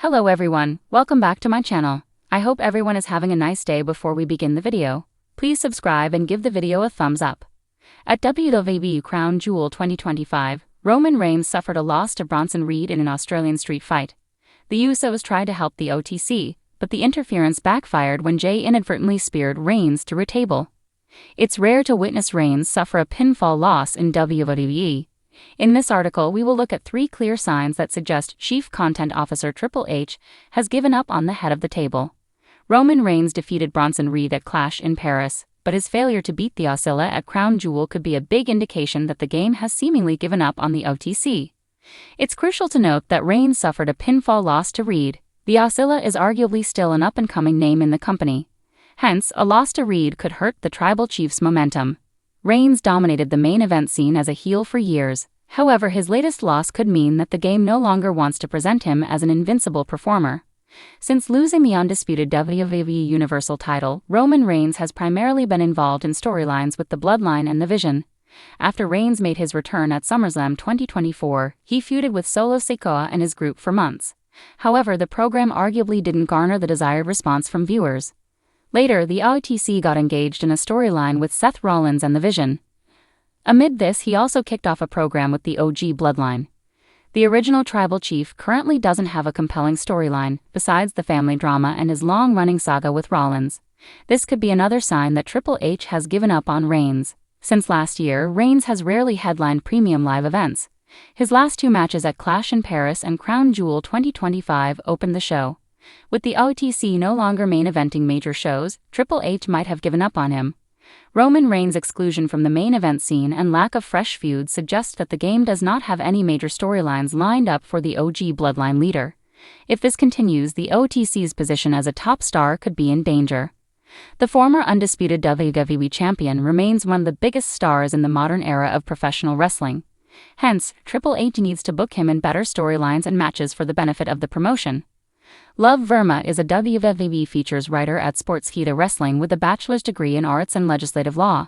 Hello everyone, welcome back to my channel. I hope everyone is having a nice day. Before we begin the video, please subscribe and give the video a thumbs up. At WWE Crown Jewel 2025, Roman Reigns suffered a loss to Bronson Reed in an Australian street fight. The Usos tried to help the OTC, but the interference backfired when Jay inadvertently speared Reigns through a table. It's rare to witness Reigns suffer a pinfall loss in WWE. In this article, we will look at 3 clear signs that suggest Chief Content Officer Triple H has given up on the head of the table. Roman Reigns defeated Bronson Reed at Clash in Paris, but his failure to beat the Oscilla at Crown Jewel could be a big indication that the game has seemingly given up on the OTC. It's crucial to note that Reigns suffered a pinfall loss to Reed. The Oscilla is arguably still an up-and-coming name in the company. Hence, a loss to Reed could hurt the Tribal Chief's momentum. Reigns dominated the main event scene as a heel for years. However, his latest loss could mean that the game no longer wants to present him as an invincible performer. Since losing the undisputed WWE Universal title, Roman Reigns has primarily been involved in storylines with the Bloodline and the Vision. After Reigns made his return at SummerSlam 2024, he feuded with Solo Sikoa and his group for months. However, the program arguably didn't garner the desired response from viewers. Later, the OTC got engaged in a storyline with Seth Rollins and the Vision. Amid this, he also kicked off a program with the OG Bloodline. The original Tribal Chief currently doesn't have a compelling storyline, besides the family drama and his long-running saga with Rollins. This could be another sign that Triple H has given up on Reigns. Since last year, Reigns has rarely headlined premium live events. His last 2 matches at Clash in Paris and Crown Jewel 2025 opened the show. With the OTC no longer main eventing major shows, Triple H might have given up on him. Roman Reigns' exclusion from the main event scene and lack of fresh feuds suggest that the game does not have any major storylines lined up for the OG Bloodline leader. If this continues, the OTC's position as a top star could be in danger. The former undisputed WWE champion remains one of the biggest stars in the modern era of professional wrestling. Hence, Triple H needs to book him in better storylines and matches for the benefit of the promotion. Love Verma is a WWE features writer at Sportskeeda Wrestling with a bachelor's degree in arts and legislative law.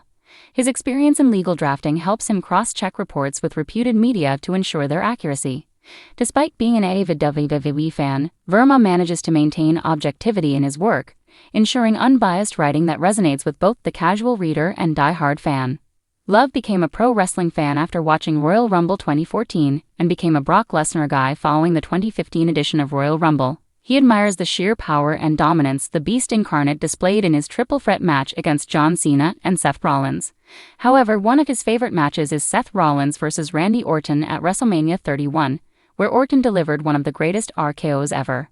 His experience in legal drafting helps him cross-check reports with reputed media to ensure their accuracy. Despite being an avid WWE fan, Verma manages to maintain objectivity in his work, ensuring unbiased writing that resonates with both the casual reader and die-hard fan. Love became a pro wrestling fan after watching Royal Rumble 2014 and became a Brock Lesnar guy following the 2015 edition of Royal Rumble. He admires the sheer power and dominance the Beast incarnate displayed in his triple threat match against John Cena and Seth Rollins. However, one of his favorite matches is Seth Rollins versus Randy Orton at WrestleMania 31, where Orton delivered one of the greatest RKOs ever.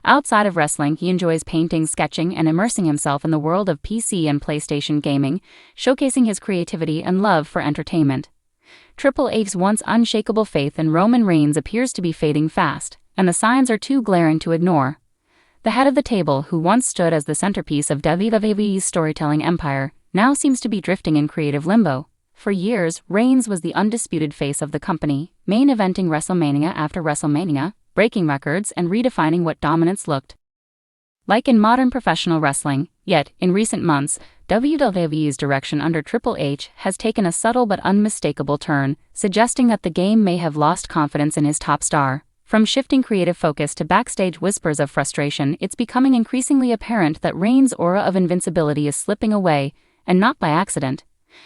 Outside of wrestling, he enjoys painting, sketching, and immersing himself in the world of PC and PlayStation gaming, showcasing his creativity and love for entertainment. Triple H's once unshakable faith in Roman Reigns appears to be fading fast, and the signs are too glaring to ignore. The head of the table, who once stood as the centerpiece of WWE's storytelling empire, now seems to be drifting in creative limbo. For years, Reigns was the undisputed face of the company, main eventing WrestleMania after WrestleMania, breaking records and redefining what dominance looked like in modern professional wrestling. Yet, in recent months, WWE's direction under Triple H has taken a subtle but unmistakable turn, suggesting that the game may have lost confidence in his top star. From shifting creative focus to backstage whispers of frustration, it's becoming increasingly apparent that Reigns' aura of invincibility is slipping away, and not by accident.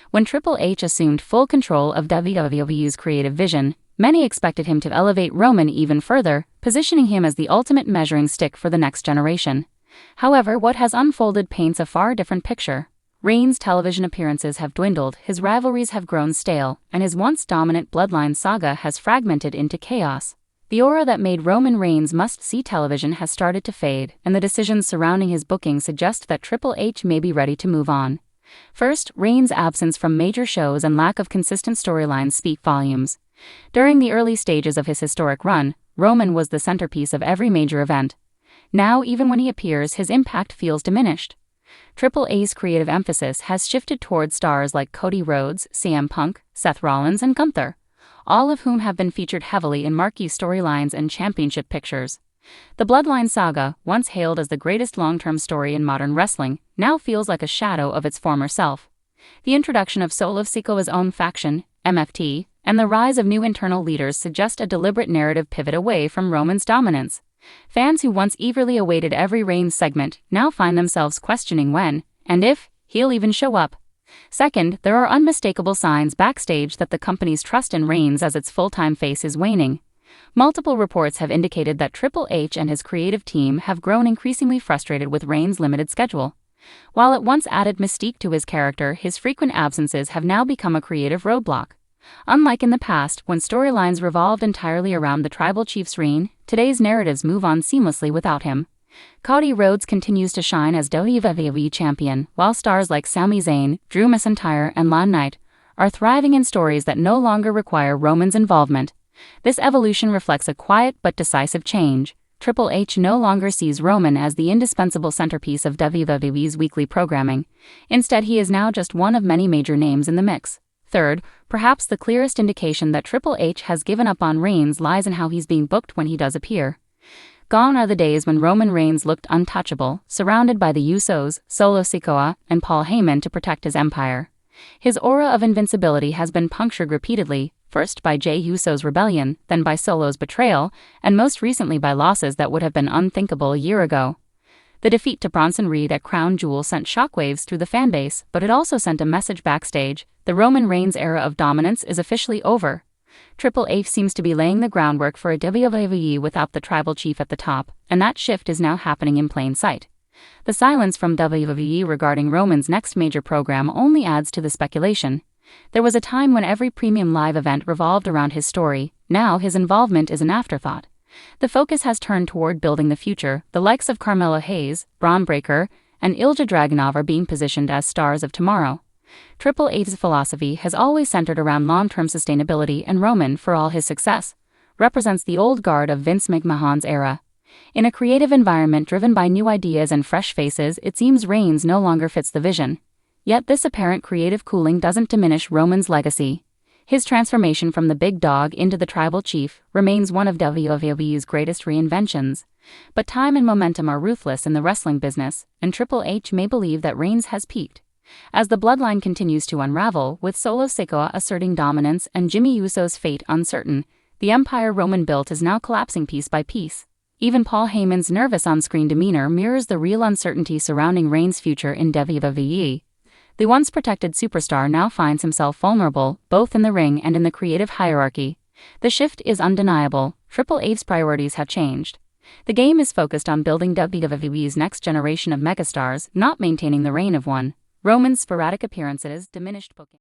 When Triple H assumed full control of WWE's creative vision, many expected him to elevate Roman even further, positioning him as the ultimate measuring stick for the next generation. However, what has unfolded paints a far different picture. Reigns' television appearances have dwindled, his rivalries have grown stale, and his once dominant Bloodline saga has fragmented into chaos. The aura that made Roman Reigns must-see television has started to fade, and the decisions surrounding his booking suggest that Triple H may be ready to move on. First, Reigns' absence from major shows and lack of consistent storylines speak volumes. During the early stages of his historic run, Roman was the centerpiece of every major event. Now, even when he appears, his impact feels diminished. Triple H's creative emphasis has shifted towards stars like Cody Rhodes, CM Punk, Seth Rollins, and Gunther, all of whom have been featured heavily in marquee storylines and championship pictures. The Bloodline saga, once hailed as the greatest long-term story in modern wrestling, now feels like a shadow of its former self. The introduction of Solo Sikoa's own faction, MFT, and the rise of new internal leaders suggest a deliberate narrative pivot away from Roman's dominance. Fans who once eagerly awaited every Reigns segment now find themselves questioning when, and if, he'll even show up. Second, there are unmistakable signs backstage that the company's trust in Reigns as its full-time face is waning. Multiple reports have indicated that Triple H and his creative team have grown increasingly frustrated with Reigns' limited schedule. While it once added mystique to his character, his frequent absences have now become a creative roadblock. Unlike in the past, when storylines revolved entirely around the Tribal Chief's reign, today's narratives move on seamlessly without him. Cody Rhodes continues to shine as WWE champion, while stars like Sami Zayn, Drew McIntyre, and LA Knight are thriving in stories that no longer require Roman's involvement. This evolution reflects a quiet but decisive change. Triple H no longer sees Roman as the indispensable centerpiece of WWE's weekly programming. Instead, he is now just one of many major names in the mix. Third, perhaps the clearest indication that Triple H has given up on Reigns lies in how he's being booked when he does appear. Gone are the days when Roman Reigns looked untouchable, surrounded by the Usos, Solo Sikoa, and Paul Heyman to protect his empire. His aura of invincibility has been punctured repeatedly, first by Jey Uso's rebellion, then by Solo's betrayal, and most recently by losses that would have been unthinkable a year ago. The defeat to Bronson Reed at Crown Jewel sent shockwaves through the fanbase, but it also sent a message backstage: the Roman Reigns era of dominance is officially over. Triple H seems to be laying the groundwork for a WWE without the Tribal Chief at the top, and that shift is now happening in plain sight. The silence from WWE regarding Roman's next major program only adds to the speculation. There was a time when every premium live event revolved around his story. Now his involvement is an afterthought. The focus has turned toward building the future. The likes of Carmelo Hayes, Braun Breaker, and Ilja Dragunov are being positioned as stars of tomorrow. Triple H's philosophy has always centered around long-term sustainability, and Roman, for all his success, represents the old guard of Vince McMahon's era. In a creative environment driven by new ideas and fresh faces, it seems Reigns no longer fits the vision. Yet this apparent creative cooling doesn't diminish Roman's legacy. His transformation from the big dog into the Tribal Chief remains one of WWE's greatest reinventions. But time and momentum are ruthless in the wrestling business, and Triple H may believe that Reigns has peaked. As the bloodline continues to unravel, with Solo Sikoa asserting dominance and Jimmy Uso's fate uncertain, the empire Roman built is now collapsing piece by piece. Even Paul Heyman's nervous on-screen demeanor mirrors the real uncertainty surrounding Reigns' future in WWE. The once protected superstar now finds himself vulnerable, both in the ring and in the creative hierarchy. The shift is undeniable. Triple H's priorities have changed. The game is focused on building WWE's next generation of megastars, not maintaining the reign of one. Roman's sporadic appearances, diminished booking.